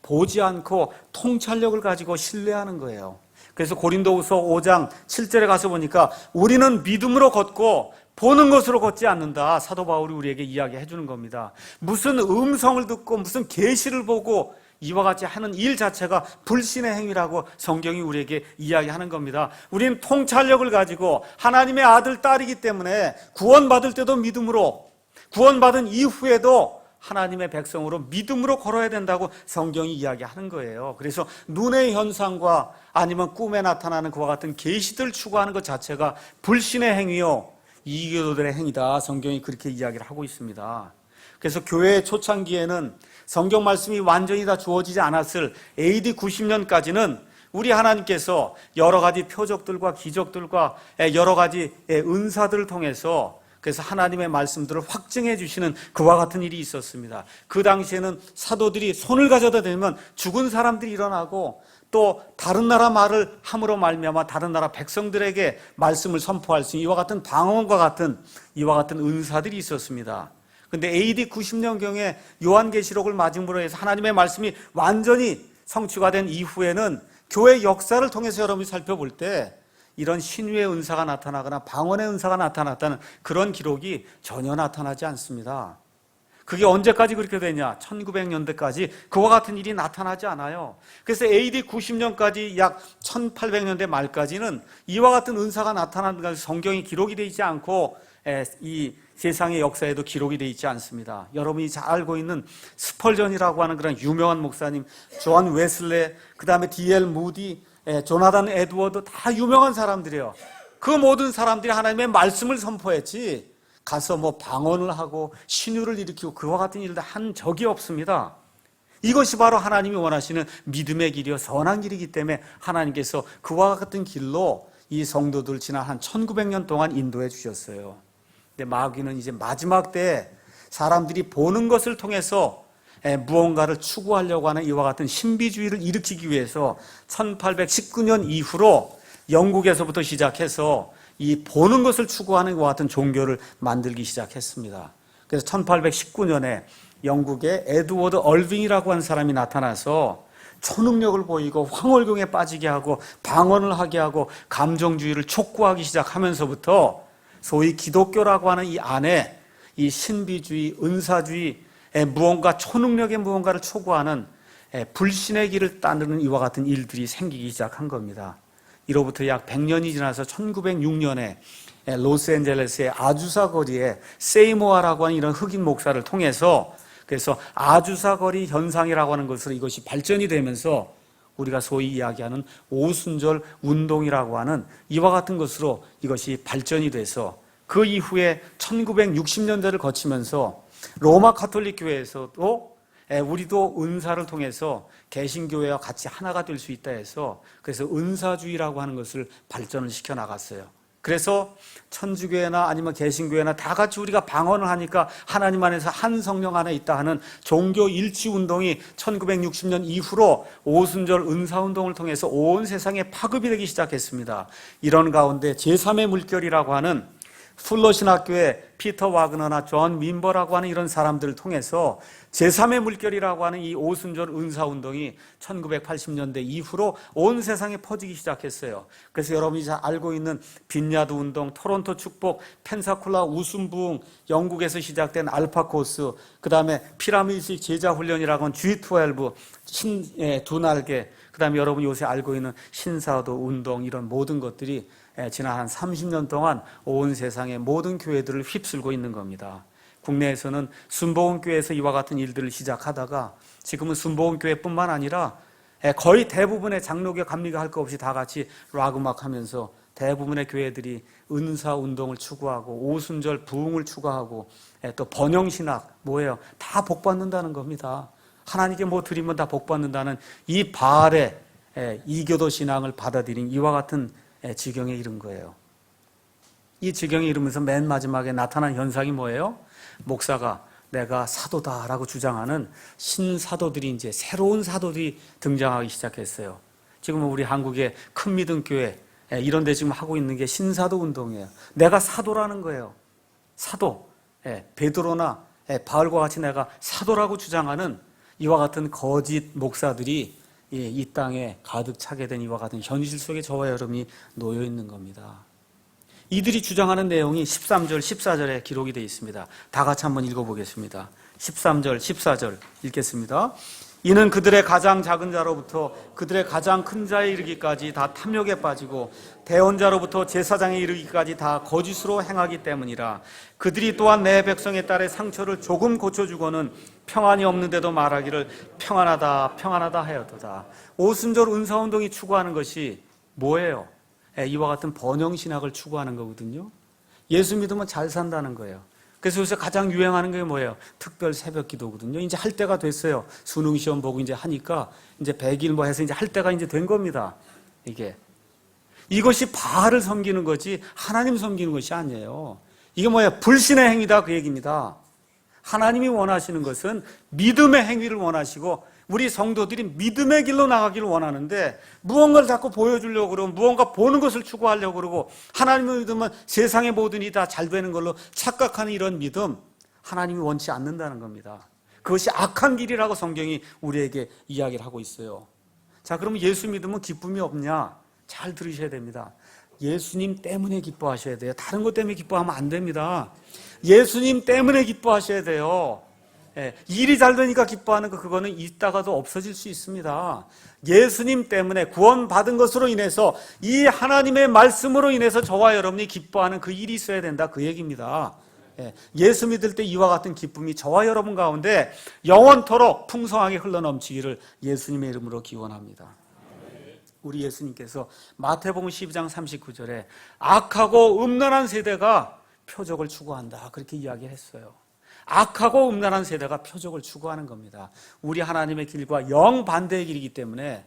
보지 않고 통찰력을 가지고 신뢰하는 거예요. 그래서 고린도후서 5장 7절에 가서 보니까 우리는 믿음으로 걷고 보는 것으로 걷지 않는다. 사도 바울이 우리에게 이야기해 주는 겁니다. 무슨 음성을 듣고 무슨 계시를 보고 이와 같이 하는 일 자체가 불신의 행위라고 성경이 우리에게 이야기하는 겁니다. 우리는 통찰력을 가지고 하나님의 아들, 딸이기 때문에 구원받을 때도 믿음으로, 구원받은 이후에도 하나님의 백성으로 믿음으로 걸어야 된다고 성경이 이야기하는 거예요. 그래서 눈의 현상과 아니면 꿈에 나타나는 그와 같은 계시들 추구하는 것 자체가 불신의 행위요, 이교도들의 행위다. 성경이 그렇게 이야기를 하고 있습니다. 그래서 교회의 초창기에는 성경 말씀이 완전히 다 주어지지 않았을 AD 90년까지는 우리 하나님께서 여러 가지 표적들과 기적들과 여러 가지 은사들을 통해서 그래서 하나님의 말씀들을 확증해 주시는 그와 같은 일이 있었습니다. 그 당시에는 사도들이 손을 가져다 대면 죽은 사람들이 일어나고 또 다른 나라 말을 함으로 말미암아 다른 나라 백성들에게 말씀을 선포할 수 있는 이와 같은 방언과 같은 이와 같은 은사들이 있었습니다. 근데 AD 90년경에 요한계시록을 마지막으로 해서 하나님의 말씀이 완전히 성취가 된 이후에는 교회 역사를 통해서 여러분이 살펴볼 때 이런 신유의 은사가 나타나거나 방언의 은사가 나타났다는 그런 기록이 전혀 나타나지 않습니다. 그게 언제까지 그렇게 되냐? 1900년대까지 그와 같은 일이 나타나지 않아요. 그래서 AD 90년까지 약 1800년대 말까지는 이와 같은 은사가 나타나는 것이 성경이 기록이 되어 있지 않고 이 세상의 역사에도 기록이 되어 있지 않습니다. 여러분이 잘 알고 있는 스펄전이라고 하는 그런 유명한 목사님, 존 웨슬레, 그 다음에 D.L. 무디, 조나단 에드워드, 다 유명한 사람들이에요. 그 모든 사람들이 하나님의 말씀을 선포했지 가서 뭐 방언을 하고 신유를 일으키고 그와 같은 일도 한 적이 없습니다. 이것이 바로 하나님이 원하시는 믿음의 길이요 선한 길이기 때문에 하나님께서 그와 같은 길로 이 성도들 지난 한 1900년 동안 인도해 주셨어요. 근데 마귀는 이제 마지막 때에 사람들이 보는 것을 통해서 무언가를 추구하려고 하는 이와 같은 신비주의를 일으키기 위해서 1819년 이후로 영국에서부터 시작해서 이 보는 것을 추구하는 것 같은 종교를 만들기 시작했습니다. 그래서 1819년에 영국의 에드워드 얼빙이라고 하는 사람이 나타나서 초능력을 보이고 황홀경에 빠지게 하고 방언을 하게 하고 감정주의를 촉구하기 시작하면서부터 소위 기독교라고 하는 이 안에 이 신비주의, 은사주의, 무언가 초능력의 무언가를 촉구하는 불신의 길을 따르는 이와 같은 일들이 생기기 시작한 겁니다. 이로부터 약 100년이 지나서 1906년에 로스앤젤레스의 아주사 거리에 세이모아라고 하는 이런 흑인 목사를 통해서 그래서 아주사 거리 현상이라고 하는 것으로 이것이 발전이 되면서 우리가 소위 이야기하는 오순절 운동이라고 하는 이와 같은 것으로 이것이 발전이 돼서 그 이후에 1960년대를 거치면서 로마 가톨릭 교회에서도 우리도 은사를 통해서 개신교회와 같이 하나가 될 수 있다 해서 그래서 은사주의라고 하는 것을 발전을 시켜 나갔어요. 그래서 천주교회나 아니면 개신교회나 다 같이 우리가 방언을 하니까 하나님 안에서 한 성령 안에 있다 하는 종교 일치 운동이 1960년 이후로 오순절 은사운동을 통해서 온 세상에 파급이 되기 시작했습니다. 이런 가운데 제3의 물결이라고 하는 풀러 신학교의 피터 와그너나 존 민버라고 하는 이런 사람들을 통해서 제3의 물결이라고 하는 이 오순절 은사운동이 1980년대 이후로 온 세상에 퍼지기 시작했어요. 그래서 여러분이 잘 알고 있는 빈야드 운동, 토론토 축복, 펜사콜라 웃음부흥, 영국에서 시작된 알파 코스, 그 다음에 피라미드식 제자훈련이라고 하는 G12, 두 날개, 그 다음에 여러분이 요새 알고 있는 신사도 운동, 이런 모든 것들이 지난 한 30년 동안 온 세상의 모든 교회들을 휩쓸고 있는 겁니다. 국내에서는 순복음교회에서 이와 같은 일들을 시작하다가 지금은 순복음교회뿐만 아니라 거의 대부분의 장로교, 감리교 할 거 없이 다 같이 락 음악 하면서 대부분의 교회들이 은사 운동을 추구하고 오순절 부흥을 추구하고 또 번영신학 뭐예요? 다 복받는다는 겁니다. 하나님께 뭐 드리면 다 복받는다는 이 바알의 이교도 신앙을 받아들인 이와 같은 지경에 이른 거예요. 이 지경에 이르면서 맨 마지막에 나타난 현상이 뭐예요? 목사가 내가 사도다라고 주장하는 신사도들이 이제 새로운 사도들이 등장하기 시작했어요. 지금 우리 한국의 큰 믿음 교회 이런 데 지금 하고 있는 게 신사도 운동이에요. 내가 사도라는 거예요. 사도. 베드로나 바울과 같이 내가 사도라고 주장하는 이와 같은 거짓 목사들이 이 땅에 가득 차게 된 이와 같은 현실 속에 저와 여러분이 놓여 있는 겁니다. 이들이 주장하는 내용이 13절, 14절에 기록이 되어 있습니다. 다 같이 한번 읽어보겠습니다. 13절, 14절 읽겠습니다. 이는 그들의 가장 작은 자로부터 그들의 가장 큰 자에 이르기까지 다 탐욕에 빠지고 대언자로부터 제사장에 이르기까지 다 거짓으로 행하기 때문이라. 그들이 또한 내 백성의 딸의 상처를 조금 고쳐주고는 평안이 없는데도 말하기를 평안하다 평안하다 하였도다. 오순절 은사운동이 추구하는 것이 뭐예요? 이와 같은 번영신학을 추구하는 거거든요. 예수 믿으면 잘 산다는 거예요. 그래서 요새 가장 유행하는 게 뭐예요? 특별 새벽 기도거든요. 이제 할 때가 됐어요. 수능 시험 보고 이제 하니까 이제 100일 뭐 해서 이제 할 때가 이제 된 겁니다. 이것이 바알을 섬기는 거지 하나님 섬기는 것이 아니에요. 이게 뭐예요? 불신의 행위다 그 얘기입니다. 하나님이 원하시는 것은 믿음의 행위를 원하시고 우리 성도들이 믿음의 길로 나가기를 원하는데 무언가를 자꾸 보여주려고 그러고 무언가 보는 것을 추구하려고 그러고 하나님을 믿으면 세상의 모든 일이 다 잘 되는 걸로 착각하는 이런 믿음 하나님이 원치 않는다는 겁니다. 그것이 악한 길이라고 성경이 우리에게 이야기를 하고 있어요. 자, 그러면 예수 믿으면 기쁨이 없냐? 잘 들으셔야 됩니다. 예수님 때문에 기뻐하셔야 돼요. 다른 것 때문에 기뻐하면 안 됩니다. 예수님 때문에 기뻐하셔야 돼요. 일이 잘 되니까 기뻐하는 거 그거는 있다가도 없어질 수 있습니다. 예수님 때문에 구원받은 것으로 인해서 이 하나님의 말씀으로 인해서 저와 여러분이 기뻐하는 그 일이 있어야 된다 그 얘기입니다. 예수 믿을 때 이와 같은 기쁨이 저와 여러분 가운데 영원토록 풍성하게 흘러넘치기를 예수님의 이름으로 기원합니다. 우리 예수님께서 마태복음 12장 39절에 악하고 음란한 세대가 표적을 추구한다 그렇게 이야기했어요. 악하고 음란한 세대가 표적을 추구하는 겁니다. 우리 하나님의 길과 영반대의 길이기 때문에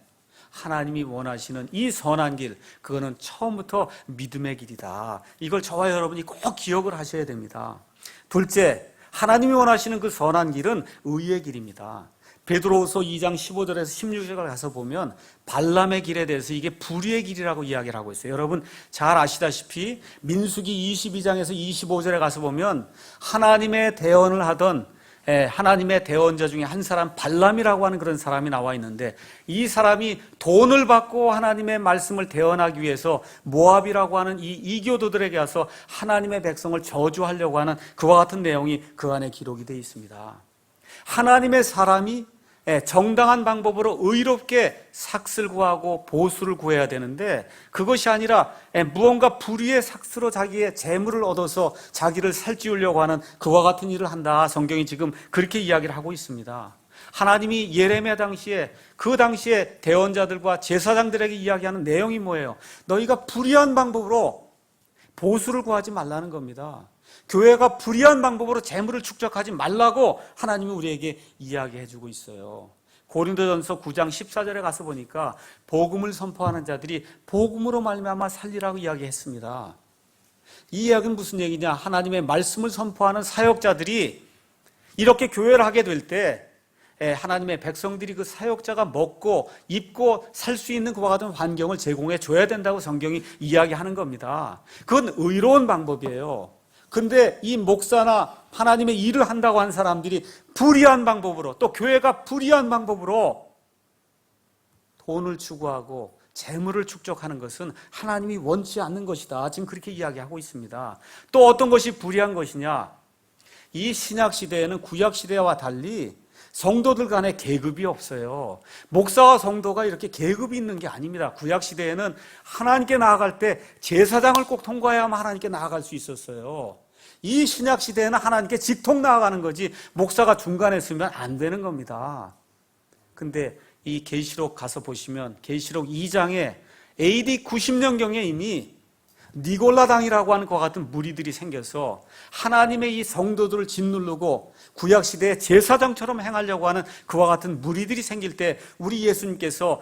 하나님이 원하시는 이 선한 길, 그거는 처음부터 믿음의 길이다. 이걸 저와 여러분이 꼭 기억을 하셔야 됩니다. 둘째, 하나님이 원하시는 그 선한 길은 의의 길입니다. 베드로후서 2장 15절에서 16절을 가서 보면 발람의 길에 대해서 이게 불의의 길이라고 이야기를 하고 있어요. 여러분 잘 아시다시피 민수기 22장에서 25절에 가서 보면 하나님의 대언을 하던 하나님의 대언자 중에 한 사람 발람이라고 하는 그런 사람이 나와 있는데 이 사람이 돈을 받고 하나님의 말씀을 대언하기 위해서 모압이라고 하는 이 이교도들에게 와서 하나님의 백성을 저주하려고 하는 그와 같은 내용이 그 안에 기록이 되어 있습니다. 하나님의 사람이 정당한 방법으로 의롭게 삭슬 구하고 보수를 구해야 되는데 그것이 아니라 무언가 불의의 삭스로 자기의 재물을 얻어서 자기를 살찌우려고 하는 그와 같은 일을 한다. 성경이 지금 그렇게 이야기를 하고 있습니다. 하나님이 예레미야 당시에 그 당시에 대언자들과 제사장들에게 이야기하는 내용이 뭐예요? 너희가 불의한 방법으로 보수를 구하지 말라는 겁니다. 교회가 불의한 방법으로 재물을 축적하지 말라고 하나님이 우리에게 이야기해주고 있어요. 고린도전서 9장 14절에 가서 보니까 복음을 선포하는 자들이 복음으로 말미암아 살리라고 이야기했습니다. 이 이야기는 무슨 얘기냐? 하나님의 말씀을 선포하는 사역자들이 이렇게 교회를 하게 될 때 하나님의 백성들이 그 사역자가 먹고 입고 살 수 있는 그와 같은 환경을 제공해 줘야 된다고 성경이 이야기하는 겁니다. 그건 의로운 방법이에요. 근데 이 목사나 하나님의 일을 한다고 한 사람들이 불의한 방법으로 또 교회가 불의한 방법으로 돈을 추구하고 재물을 축적하는 것은 하나님이 원치 않는 것이다. 지금 그렇게 이야기하고 있습니다. 또 어떤 것이 불의한 것이냐? 이 신약 시대에는 구약 시대와 달리 성도들 간에 계급이 없어요. 목사와 성도가 이렇게 계급이 있는 게 아닙니다. 구약 시대에는 하나님께 나아갈 때 제사장을 꼭 통과해야만 하나님께 나아갈 수 있었어요. 이 신약 시대에는 하나님께 직통 나아가는 거지 목사가 중간에 있으면 안 되는 겁니다. 근데 이 계시록 가서 보시면 계시록 2장에 AD 90년경에 이미 니골라당이라고 하는 그와 같은 무리들이 생겨서 하나님의 이 성도들을 짓누르고 구약시대의 제사장처럼 행하려고 하는 그와 같은 무리들이 생길 때 우리 예수님께서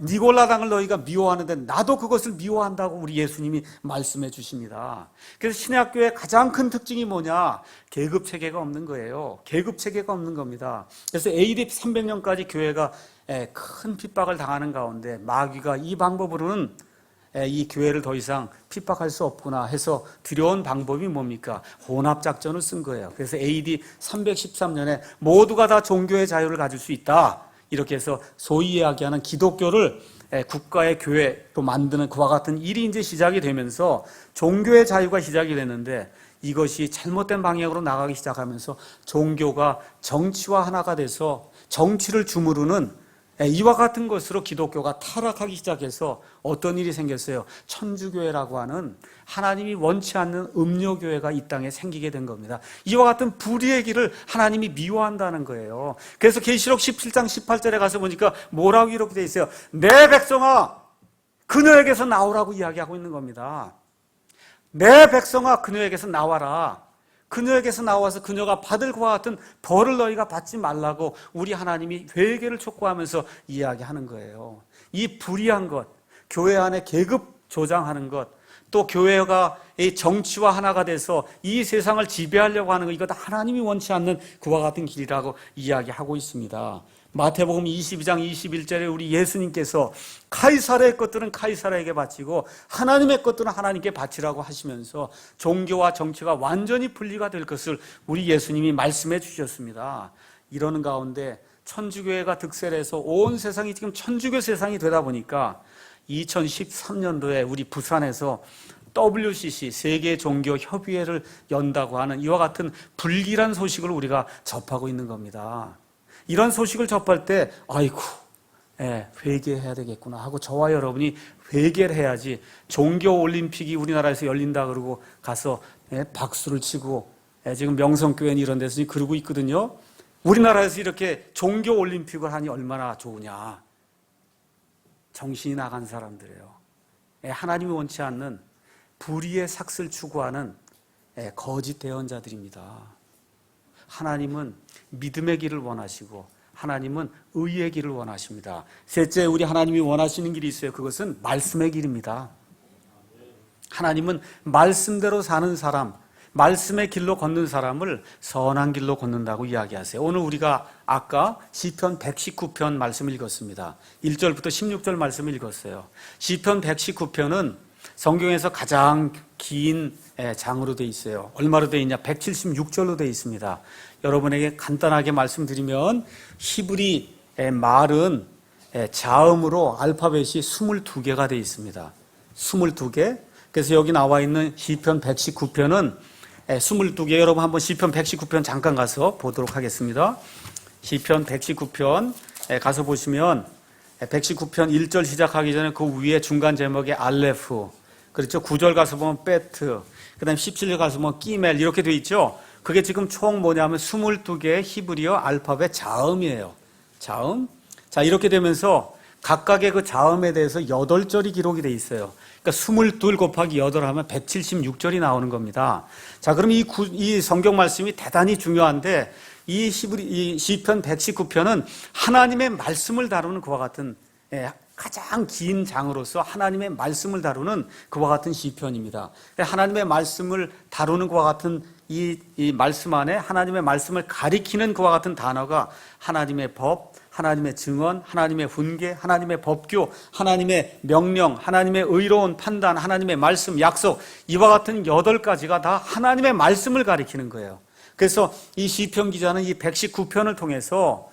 니골라당을 너희가 미워하는데 나도 그것을 미워한다고 우리 예수님이 말씀해 주십니다. 그래서 신약교회의 가장 큰 특징이 뭐냐? 계급체계가 없는 거예요. 계급체계가 없는 겁니다. 그래서 AD 300년까지 교회가 큰 핍박을 당하는 가운데 마귀가 이 방법으로는 이 교회를 더 이상 핍박할 수 없구나 해서 들여온 방법이 뭡니까? 혼합작전을 쓴 거예요. 그래서 AD 313년에 모두가 다 종교의 자유를 가질 수 있다. 이렇게 해서 소위 이야기하는 기독교를 국가의 교회로 만드는 그와 같은 일이 이제 시작이 되면서 종교의 자유가 시작이 됐는데 이것이 잘못된 방향으로 나가기 시작하면서 종교가 정치와 하나가 돼서 정치를 주무르는 이와 같은 것으로 기독교가 타락하기 시작해서 어떤 일이 생겼어요? 천주교회라고 하는 하나님이 원치 않는 음료교회가 이 땅에 생기게 된 겁니다. 이와 같은 불의의 길을 하나님이 미워한다는 거예요. 그래서 계시록 17장 18절에 가서 보니까 뭐라고 이렇게 돼 있어요? 내 백성아 그녀에게서 나오라고 이야기하고 있는 겁니다. 내 백성아 그녀에게서 나와라. 그녀에게서 나와서 그녀가 받을 그와 같은 벌을 너희가 받지 말라고 우리 하나님이 회개를 촉구하면서 이야기하는 거예요. 이 불의한 것, 교회 안에 계급 조장하는 것, 또 교회가 이 정치와 하나가 돼서 이 세상을 지배하려고 하는 것, 이것 하나님이 원치 않는 그와 같은 길이라고 이야기하고 있습니다. 마태복음 22장 21절에 우리 예수님께서 카이사르의 것들은 카이사르에게 바치고 하나님의 것들은 하나님께 바치라고 하시면서 종교와 정치가 완전히 분리가 될 것을 우리 예수님이 말씀해 주셨습니다. 이러는 가운데 천주교회가 득세를 해서 온 세상이 지금 천주교 세상이 되다 보니까 2013년도에 우리 부산에서 WCC 세계종교협의회를 연다고 하는 이와 같은 불길한 소식을 우리가 접하고 있는 겁니다. 이런 소식을 접할 때 아이고 회개해야 되겠구나 하고 저와 여러분이 회개를 해야지 종교올림픽이 우리나라에서 열린다 그러고 가서 박수를 치고 지금 명성교회 이런 데서 그러고 있거든요. 우리나라에서 이렇게 종교올림픽을 하니 얼마나 좋으냐. 정신이 나간 사람들이에요. 하나님이 원치 않는 불의의 삭슬 추구하는 거짓 대언자들입니다. 하나님은 믿음의 길을 원하시고 하나님은 의의 길을 원하십니다. 셋째, 우리 하나님이 원하시는 길이 있어요. 그것은 말씀의 길입니다. 하나님은 말씀대로 사는 사람, 말씀의 길로 걷는 사람을 선한 길로 걷는다고 이야기하세요. 오늘 우리가 아까 시편 119편 말씀을 읽었습니다. 1절부터 16절 말씀을 읽었어요. 시편 119편은 성경에서 가장 긴 장으로 되어 있어요. 얼마로 되어 있냐? 176절로 되어 있습니다. 여러분에게 간단하게 말씀드리면 히브리 말은 자음으로 알파벳이 22개가 되어 있습니다. 22개. 그래서 여기 나와 있는 시편 119편은 22개. 여러분 한번 시편 119편 잠깐 가서 보도록 하겠습니다. 시편 119편 가서 보시면 119편 1절 시작하기 전에 그 위에 중간 제목에 알레프, 그렇죠? 9절 가서 보면 베트, 그 다음에 17절 가서 보면 끼멜 이렇게 되어 있죠? 그게 지금 총 뭐냐면 22개의 히브리어 알파벳 자음이에요. 자음. 자, 이렇게 되면서 각각의 그 자음에 대해서 8절이 기록이 되어 있어요. 그러니까 22 곱하기 8 하면 176절이 나오는 겁니다. 자, 그럼 이 성경 말씀이 대단히 중요한데 이 시편 119편은 하나님의 말씀을 다루는 그와 같은 가장 긴 장으로서 하나님의 말씀을 다루는 그와 같은 시편입니다. 하나님의 말씀을 다루는 그와 같은 이 말씀 안에 하나님의 말씀을 가리키는 그와 같은 단어가 하나님의 법, 하나님의 증언, 하나님의 훈계, 하나님의 법규, 하나님의 명령, 하나님의 의로운 판단, 하나님의 말씀, 약속, 이와 같은 8가지가 다 하나님의 말씀을 가리키는 거예요. 그래서 이 시편 기자는 이 119편을 통해서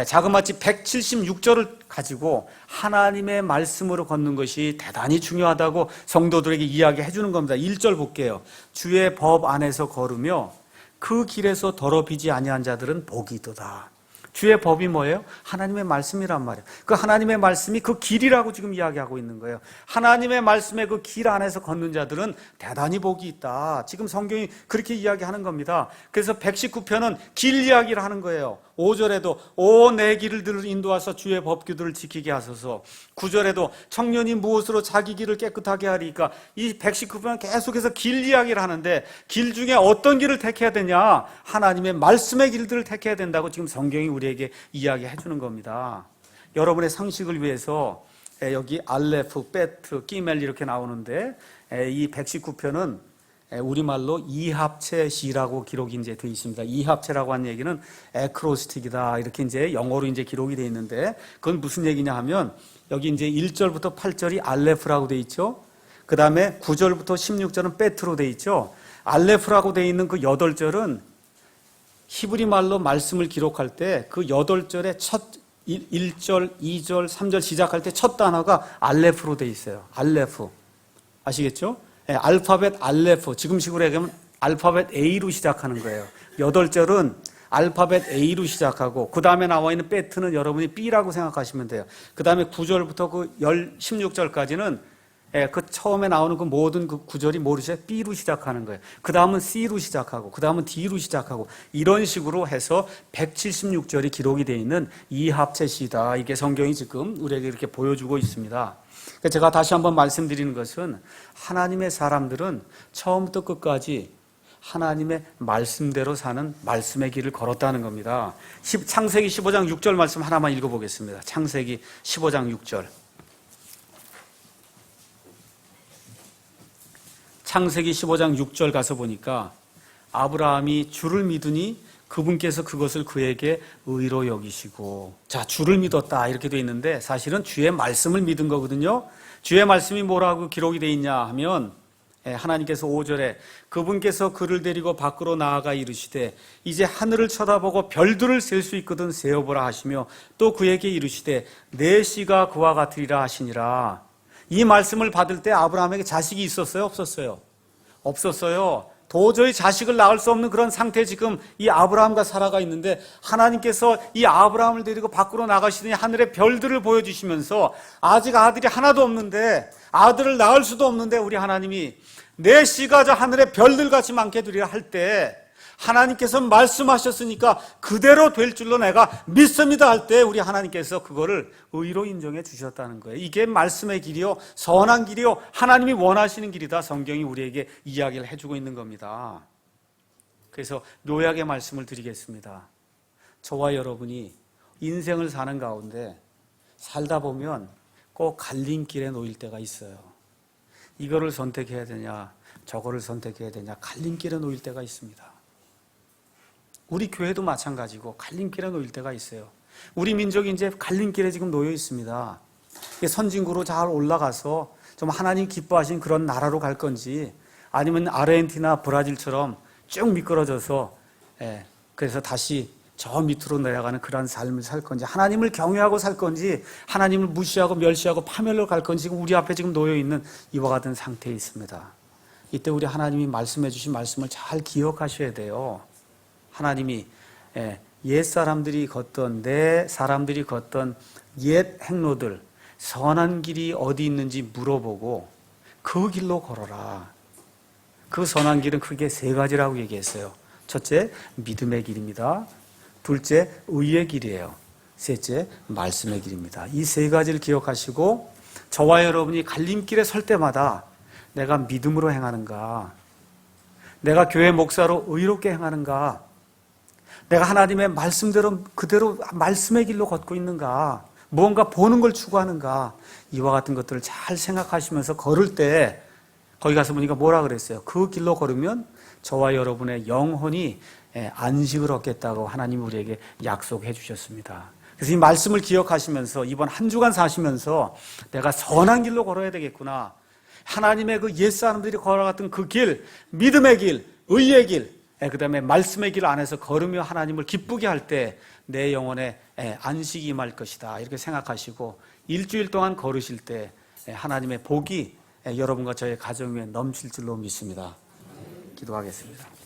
자그마치 176절을 가지고 하나님의 말씀으로 걷는 것이 대단히 중요하다고 성도들에게 이야기해 주는 겁니다. 1절 볼게요. 주의 법 안에서 걸으며 그 길에서 더럽히지 아니한 자들은 복이도다. 주의 법이 뭐예요? 하나님의 말씀이란 말이에요. 그 하나님의 말씀이 그 길이라고 지금 이야기하고 있는 거예요. 하나님의 말씀의 그 길 안에서 걷는 자들은 대단히 복이 있다. 지금 성경이 그렇게 이야기하는 겁니다. 그래서 119편은 길 이야기를 하는 거예요. 5절에도 오 내 길을 인도하사 주의 법규들을 지키게 하소서. 9절에도 청년이 무엇으로 자기 길을 깨끗하게 하리까. 이 119편은 계속해서 길 이야기를 하는데 길 중에 어떤 길을 택해야 되냐? 하나님의 말씀의 길들을 택해야 된다고 지금 성경이 우리에게 이야기해 주는 겁니다. 여러분의 상식을 위해서 여기 알레프, 베트, 끼멜 이렇게 나오는데 이 119편은 우리말로 이합체 시라고 기록이 이제 되어 있습니다. 이합체라고 하는 얘기는 에크로스틱이다 이렇게 이제 영어로 이제 기록이 되어 있는데 그건 무슨 얘기냐 하면 여기 이제 1절부터 8절이 알레프라고 되어 있죠. 그 다음에 9절부터 16절은 베트로 되어 있죠. 알레프라고 되어 있는 그 8절은 히브리 말로 말씀을 기록할 때 그 8절의 첫 1절, 2절, 3절 시작할 때 첫 단어가 알레프로 되어 있어요. 알레프. 아시겠죠? 알파벳 알레프. 지금식으로 얘기하면 알파벳 A로 시작하는 거예요. 8절은 알파벳 A로 시작하고 그 다음에 나와 있는 베트는 여러분이 B라고 생각하시면 돼요. 그 다음에 9절부터 그 16절까지는 그 처음에 나오는 그 모든 그 구절이 뭐로 시작? B로 시작하는 거예요. 그 다음은 C로 시작하고 그 다음은 D로 시작하고 이런 식으로 해서 176절이 기록이 되어 있는 이합체시다. 이게 성경이 지금 우리에게 이렇게 보여주고 있습니다. 제가 다시 한번 말씀드리는 것은 하나님의 사람들은 처음부터 끝까지 하나님의 말씀대로 사는 말씀의 길을 걸었다는 겁니다. 창세기 15장 6절 말씀 하나만 읽어보겠습니다. 창세기 15장 6절. 창세기 15장 6절 가서 보니까 아브라함이 주를 믿으니 그분께서 그것을 그에게 의로 여기시고, 자, 주를 믿었다 이렇게 돼 있는데 사실은 주의 말씀을 믿은 거거든요. 주의 말씀이 뭐라고 기록이 돼 있냐 하면 하나님께서 5절에 그분께서 그를 데리고 밖으로 나아가 이르시되 이제 하늘을 쳐다보고 별들을 셀 수 있거든 세어보라 하시며 또 그에게 이르시되 내 씨가 그와 같으리라 하시니라. 이 말씀을 받을 때 아브라함에게 자식이 있었어요? 없었어요? 없었어요. 도저히 자식을 낳을 수 없는 그런 상태에 지금 이 아브라함과 사라가 있는데 하나님께서 이 아브라함을 데리고 밖으로 나가시더니 하늘의 별들을 보여주시면서 아직 아들이 하나도 없는데 아들을 낳을 수도 없는데 우리 하나님이 내 씨가 저 하늘의 별들같이 많게 되리라 할 때 하나님께서 말씀하셨으니까 그대로 될 줄로 내가 믿습니다 할 때 우리 하나님께서 그거를 의로 인정해 주셨다는 거예요. 이게 말씀의 길이요, 선한 길이요, 하나님이 원하시는 길이다. 성경이 우리에게 이야기를 해주고 있는 겁니다. 그래서 요약의 말씀을 드리겠습니다. 저와 여러분이 인생을 사는 가운데 살다 보면 꼭 갈림길에 놓일 때가 있어요. 이거를 선택해야 되냐, 저거를 선택해야 되냐, 갈림길에 놓일 때가 있습니다. 우리 교회도 마찬가지고 갈림길에 놓일 때가 있어요. 우리 민족이 이제 갈림길에 지금 놓여 있습니다. 선진국으로 잘 올라가서 좀 하나님 기뻐하신 그런 나라로 갈 건지 아니면 아르헨티나, 브라질처럼 쭉 미끄러져서 그래서 다시 저 밑으로 내려가는 그런 삶을 살 건지 하나님을 경외하고 살 건지 하나님을 무시하고 멸시하고 파멸로 갈 건지 지금 우리 앞에 지금 놓여 있는 이와 같은 상태에 있습니다. 이때 우리 하나님이 말씀해 주신 말씀을 잘 기억하셔야 돼요. 하나님이 옛 사람들이 걷던 내 사람들이 걷던 옛 행로들 선한 길이 어디 있는지 물어보고 그 길로 걸어라. 그 선한 길은 크게 세 가지라고 얘기했어요. 첫째, 믿음의 길입니다. 둘째, 의의 길이에요. 셋째, 말씀의 길입니다. 이 세 가지를 기억하시고 저와 여러분이 갈림길에 설 때마다 내가 믿음으로 행하는가, 내가 교회 목사로 의롭게 행하는가, 내가 하나님의 말씀대로 그대로 말씀의 길로 걷고 있는가, 무언가 보는 걸 추구하는가, 이와 같은 것들을 잘 생각하시면서 걸을 때 거기 가서 보니까 뭐라 그랬어요? 그 길로 걸으면 저와 여러분의 영혼이 안식을 얻겠다고 하나님이 우리에게 약속해 주셨습니다. 그래서 이 말씀을 기억하시면서 이번 한 주간 사시면서 내가 선한 길로 걸어야 되겠구나, 하나님의 그 옛사람들이 걸어갔던 그 길, 믿음의 길, 의의 길, 그 다음에 말씀의 길 안에서 걸으며 하나님을 기쁘게 할 때 내 영혼에 안식이 임할 것이다 이렇게 생각하시고 일주일 동안 걸으실 때 하나님의 복이 여러분과 저의 가정 위에 넘칠 줄로 믿습니다. 기도하겠습니다.